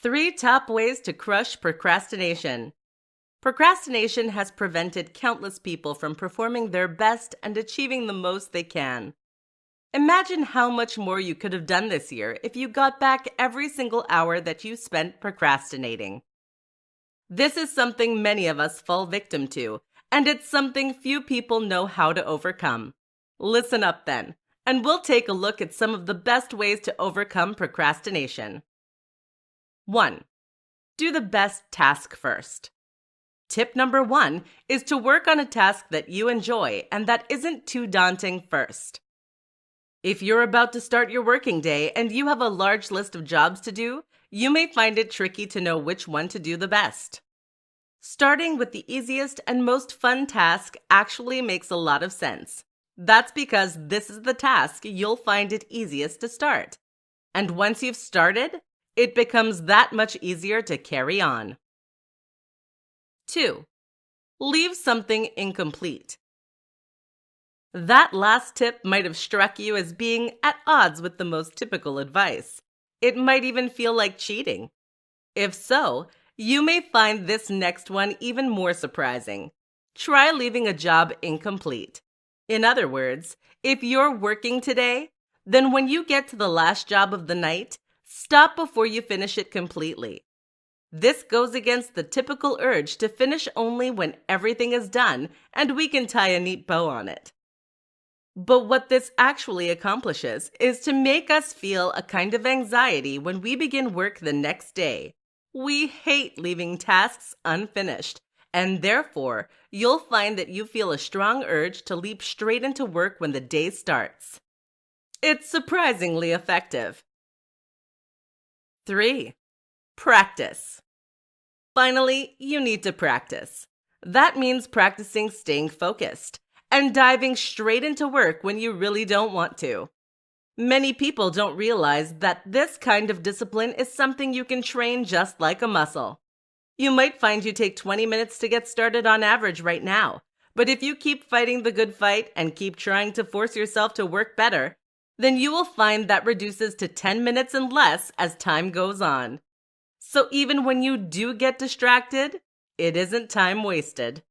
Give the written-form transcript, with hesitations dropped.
3 top ways to crush procrastination. Procrastination has prevented countless people from performing their best and achieving the most they can. Imagine how much more you could have done this year if you got back every single hour that you spent procrastinating. This is something many of us fall victim to, and it's something few people know how to overcome. Listen up then, and we'll take a look at some of the best ways to overcome procrastination. 1. Do the best task first. Tip number 1 is to work on a task that you enjoy and that isn't too daunting first. If you're about to start your working day and you have a large list of jobs to do, you may find it tricky to know which one to do the best. Starting with the easiest and most fun task actually makes a lot of sense. That's because this is the task you'll find it easiest to start. And once you've started, it becomes that much easier to carry on. 2. Leave something incomplete. That last tip might have struck you as being at odds with the most typical advice. It might even feel like cheating. If so, you may find this next one even more surprising. Try leaving a job incomplete. In other words, if you're working today, then when you get to the last job of the night, stop before you finish it completely. This goes against the typical urge to finish only when everything is done and we can tie a neat bow on it. But what this actually accomplishes is to make us feel a kind of anxiety when we begin work the next day. We hate leaving tasks unfinished, and therefore, you'll find that you feel a strong urge to leap straight into work when the day starts. It's surprisingly effective. 3. Practice. Finally, you need to practice. That means practicing staying focused and diving straight into work when you really don't want to. Many people don't realize that this kind of discipline is something you can train just like a muscle. You might find you take 20 minutes to get started on average right now, but if you keep fighting the good fight and keep trying to force yourself to work better, then you will find that reduces to 10 minutes and less as time goes on. So even when you do get distracted, it isn't time wasted.